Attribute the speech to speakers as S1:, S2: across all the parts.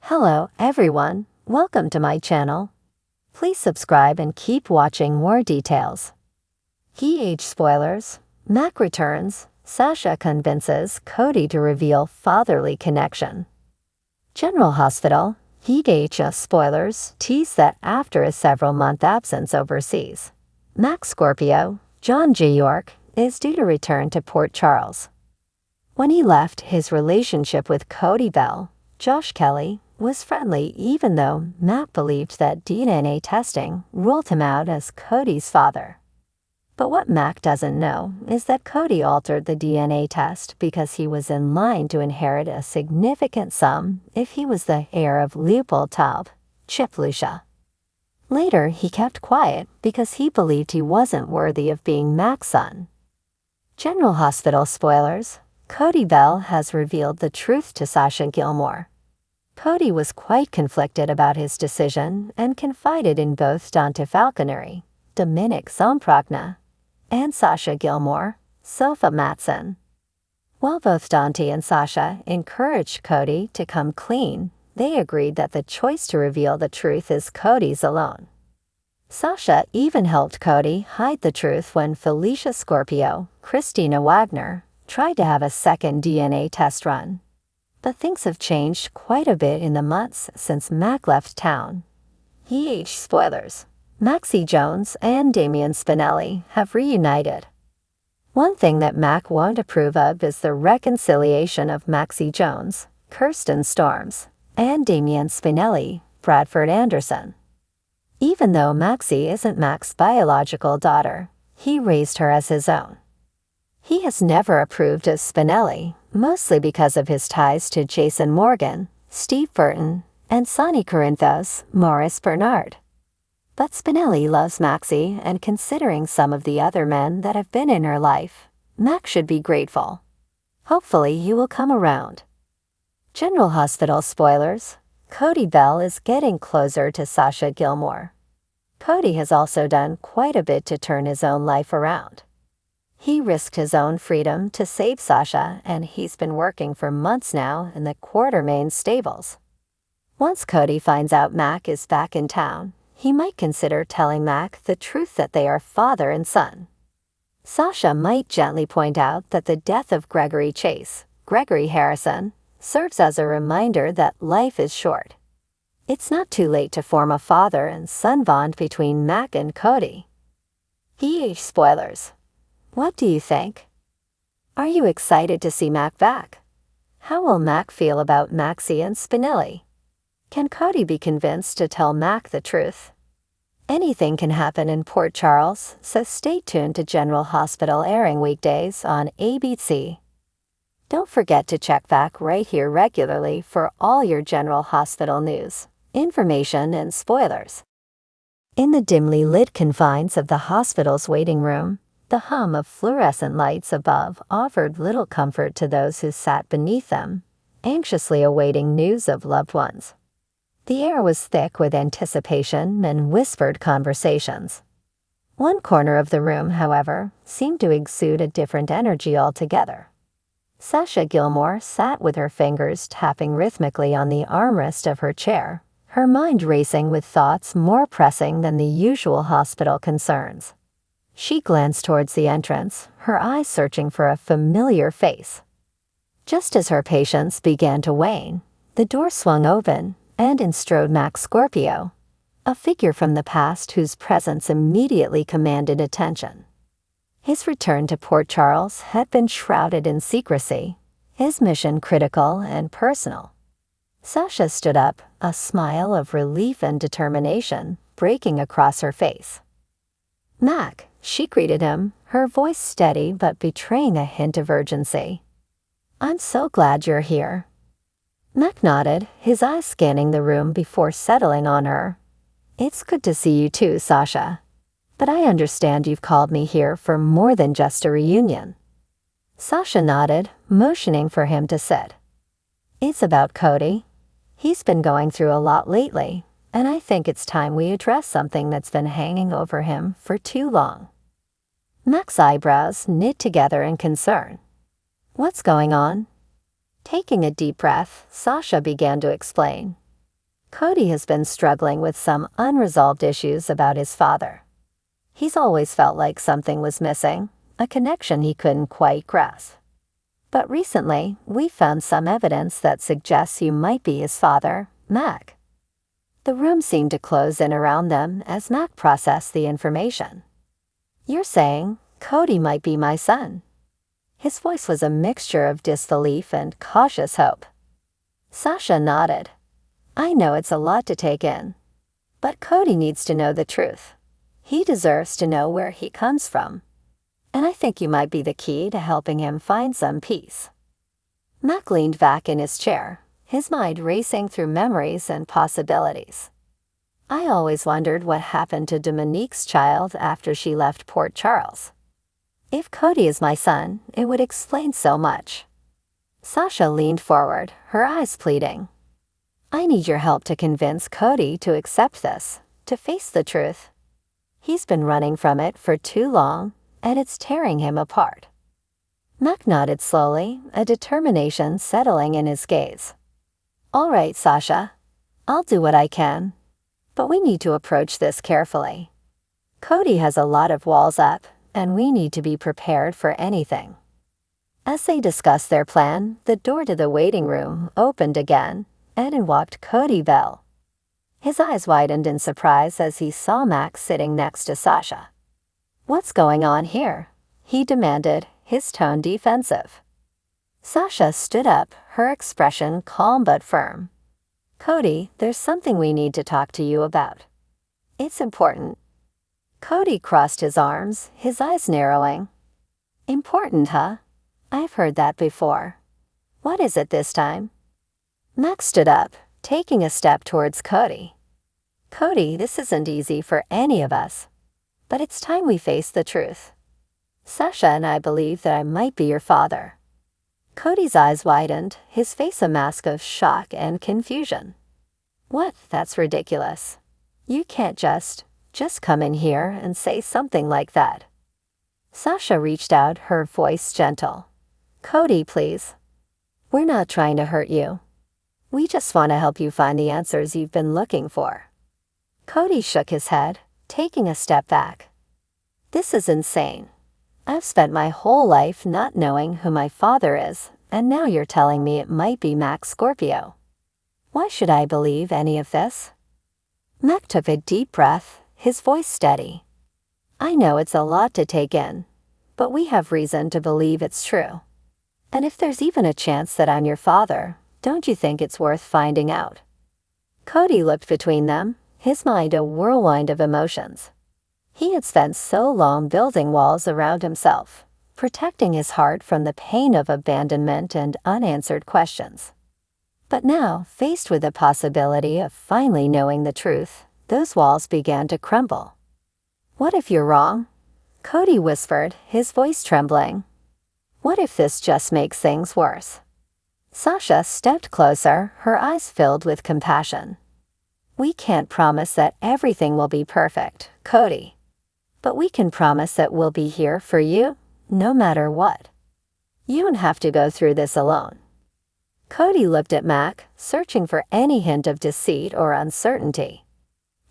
S1: Hello everyone, welcome to my channel. Please subscribe and keep watching more details. Age spoilers, Mac returns, Sasha convinces Cody to reveal fatherly connection. General Hospital, Age spoilers tease that after a several-month absence overseas, Mac Scorpio, John G. York, is due to return to Port Charles. When he left, his relationship with Cody Bell, Josh Kelly, was friendly even though Mac believed that DNA testing ruled him out as Cody's father. But what Mac doesn't know is that Cody altered the DNA test because he was in line to inherit a significant sum if he was the heir of Leopold Taub, Chip Lucia. Later, he kept quiet because he believed he wasn't worthy of being Mac's son. General Hospital spoilers, Cody Bell has revealed the truth to Sasha Gilmore. Cody was quite conflicted about his decision and confided in both Dante Falconeri, Dominic Somprogna, and Sasha Gilmore, Sofa Matson. While both Dante and Sasha encouraged Cody to come clean, they agreed that the choice to reveal the truth is Cody's alone. Sasha even helped Cody hide the truth when Felicia Scorpio, Christina Wagner, tried to have a second DNA test run. But things have changed quite a bit in the months since Mac left town. Age spoilers, Maxie Jones and Damian Spinelli have reunited. One thing that Mac won't approve of is the reconciliation of Maxie Jones, Kirsten Storms, and Damian Spinelli, Bradford Anderson. Even though Maxie isn't Mac's biological daughter, he raised her as his own. He has never approved of Spinelli, mostly because of his ties to Jason Morgan, Steve Burton, and Sonny Corinthos, Maurice Bernard. But Spinelli loves Maxie, and considering some of the other men that have been in her life, Mac should be grateful. Hopefully you will come around. General Hospital spoilers, Cody Bell is getting closer to Sasha Gilmore. Cody has also done quite a bit to turn his own life around. He risked his own freedom to save Sasha, and he's been working for months now in the Quartermain stables. Once Cody finds out Mac is back in town, he might consider telling Mac the truth that they are father and son. Sasha might gently point out that the death of Gregory Harrison, serves as a reminder that life is short. It's not too late to form a father and son bond between Mac and Cody. Age spoilers. What do you think? Are you excited to see Mac back? How will Mac feel about Maxie and Spinelli? Can Cody be convinced to tell Mac the truth? Anything can happen in Port Charles, so stay tuned to General Hospital airing weekdays on ABC. Don't forget to check back right here regularly for all your General Hospital news, information, and spoilers. In the dimly lit confines of the hospital's waiting room, the hum of fluorescent lights above offered little comfort to those who sat beneath them, anxiously awaiting news of loved ones. The air was thick with anticipation and whispered conversations. One corner of the room, however, seemed to exude a different energy altogether. Sasha Gilmore sat with her fingers tapping rhythmically on the armrest of her chair, her mind racing with thoughts more pressing than the usual hospital concerns. She glanced towards the entrance, her eyes searching for a familiar face. Just as her patience began to wane, the door swung open, and in strode Mac Scorpio, a figure from the past whose presence immediately commanded attention. His return to Port Charles had been shrouded in secrecy, his mission critical and personal. Sasha stood up, a smile of relief and determination breaking across her face. "Mac," she greeted him, her voice steady but betraying a hint of urgency. "I'm so glad you're here." Mac nodded, his eyes scanning the room before settling on her. "It's good to see you too, Sasha. But I understand you've called me here for more than just a reunion." Sasha nodded, motioning for him to sit. "It's about Cody. He's been going through a lot lately, and I think it's time we address something that's been hanging over him for too long." Mac's eyebrows knit together in concern. "What's going on?" Taking a deep breath, Sasha began to explain. Cody has been struggling with some unresolved issues about his father. He's always felt like something was missing, a connection he couldn't quite grasp. But recently, we found some evidence that suggests you might be his father, Mac. The room seemed to close in around them as Mac processed the information. You're saying Cody might be my son? His voice was a mixture of disbelief and cautious hope. Sasha nodded. I know it's a lot to take in. But Cody needs to know the truth. He deserves to know where he comes from. And I think you might be the key to helping him find some peace. Mac leaned back in his chair, his mind racing through memories and possibilities. I always wondered what happened to Dominique's child after she left Port Charles. If Cody is my son, it would explain so much. Sasha leaned forward, her eyes pleading. I need your help to convince Cody to accept this, to face the truth. He's been running from it for too long, and it's tearing him apart. Mac nodded slowly, a determination settling in his gaze. All right, Sasha. I'll do what I can. But we need to approach this carefully. Cody has a lot of walls up, and we need to be prepared for anything. As they discussed their plan, the door to the waiting room opened again, and in walked Cody Bell. His eyes widened in surprise as he saw Max sitting next to Sasha. What's going on here? He demanded, his tone defensive. Sasha stood up, her expression calm but firm. Cody, there's something we need to talk to you about. It's important. Cody crossed his arms, his eyes narrowing. Important, huh? I've heard that before. What is it this time? Max stood up, taking a step towards Cody. Cody, this isn't easy for any of us. But it's time we face the truth. Sasha and I believe that I might be your father. Cody's eyes widened, his face a mask of shock and confusion. What? That's ridiculous. You can't just come in here and say something like that. Sasha reached out, her voice gentle. Cody, please. We're not trying to hurt you. We just want to help you find the answers you've been looking for. Cody shook his head, taking a step back. This is insane. I've spent my whole life not knowing who my father is, and now you're telling me it might be Mac Scorpio. Why should I believe any of this? Mac took a deep breath, his voice steady. I know it's a lot to take in, but we have reason to believe it's true. And if there's even a chance that I'm your father, don't you think it's worth finding out? Cody looked between them, his mind a whirlwind of emotions. He had spent so long building walls around himself, protecting his heart from the pain of abandonment and unanswered questions. But now, faced with the possibility of finally knowing the truth, those walls began to crumble. What if you're wrong? Cody whispered, his voice trembling. What if this just makes things worse? Sasha stepped closer, her eyes filled with compassion. We can't promise that everything will be perfect, Cody. But we can promise that we'll be here for you, no matter what. You don't have to go through this alone. Cody looked at Mac, searching for any hint of deceit or uncertainty.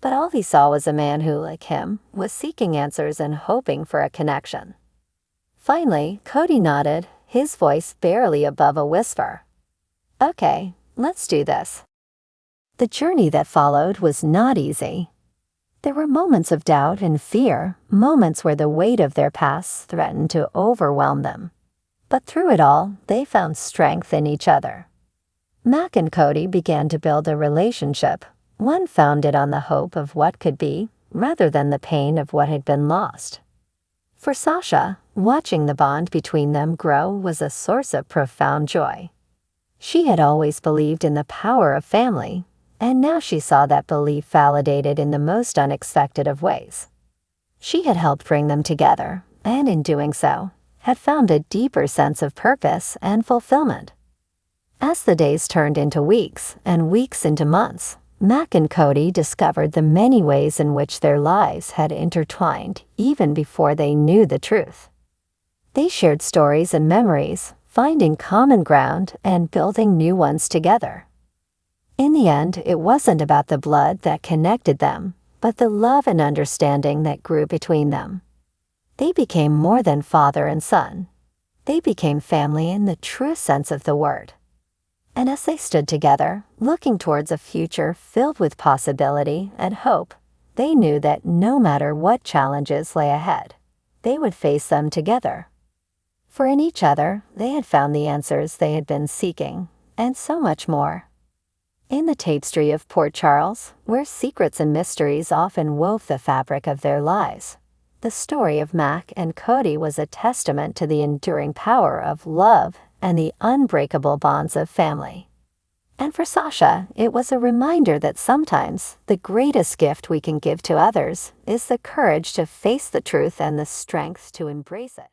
S1: But all he saw was a man who, like him, was seeking answers and hoping for a connection. Finally, Cody nodded, his voice barely above a whisper. Okay, let's do this. The journey that followed was not easy. There were moments of doubt and fear, moments where the weight of their past threatened to overwhelm them. But through it all, they found strength in each other. Mac and Cody began to build a relationship, one founded on the hope of what could be, rather than the pain of what had been lost. For Sasha, watching the bond between them grow was a source of profound joy. She had always believed in the power of family, and now she saw that belief validated in the most unexpected of ways. She had helped bring them together, and in doing so, had found a deeper sense of purpose and fulfillment. As the days turned into weeks and weeks into months, Mac and Cody discovered the many ways in which their lives had intertwined even before they knew the truth. They shared stories and memories, finding common ground and building new ones together. In the end, it wasn't about the blood that connected them, but the love and understanding that grew between them. They became more than father and son. They became family in the truest sense of the word. And as they stood together, looking towards a future filled with possibility and hope, they knew that no matter what challenges lay ahead, they would face them together. For in each other, they had found the answers they had been seeking, and so much more. In the tapestry of Port Charles, where secrets and mysteries often wove the fabric of their lives, the story of Mac and Cody was a testament to the enduring power of love and the unbreakable bonds of family. And for Sasha, it was a reminder that sometimes the greatest gift we can give to others is the courage to face the truth and the strength to embrace it.